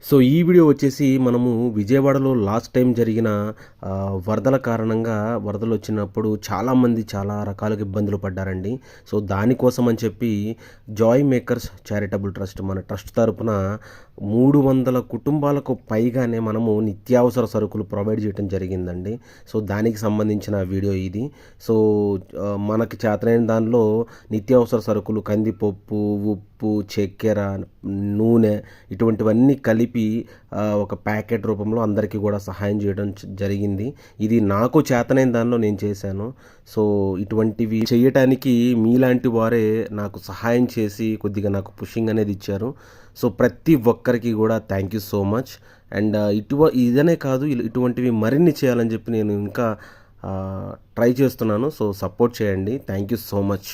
So ఈ video వచ్చేసి మనము విజయవాడలో లాస్ట్ టైం జరిగిన వరదల కారణంగా వరదలు వచ్చినప్పుడు చాలామంది చాలా రకాలుగా ఇబ్బందులు పడ్డారండి. సో దానికోసం అని చెప్పి జాయ్ మేకర్స్ చారిటబుల్ ట్రస్ట్ మన ట్రస్ట్ తరపున 300 కుటుంబాలకు పైగానే మనము నిత్యావసర సరుకులు ప్రొవైడ్ చేయడం జరిగిందండి. సో దానికి సంబంధించిన వీడియో ఇది. సో మనకి చేతనైన దానిలో నిత్యావసర సరుకులు కందిపప్పు, ఉప్పు, చక్కెర, నూనె ఇటువంటివన్నీ కలిపి ఒక ప్యాకెట్ రూపంలో అందరికీ కూడా సహాయం చేయడం జరిగింది. ఇది నాకు చేతనైన దానిలో నేను చేశాను. సో ఇటువంటివి చేయటానికి మీలాంటి వారే నాకు సహాయం చేసి కొద్దిగా నాకు పుషింగ్ అనేది ఇచ్చారు. సో ప్రతి ఒక్కరికి కూడా thank you so much. And ఇదనే కాదు, ఇటువంటివి మరిన్ని చేయాలని చెప్పి నేను ఇంకా ట్రై చేస్తున్నాను. సో సపోర్ట్ చేయండి. Thank you so much.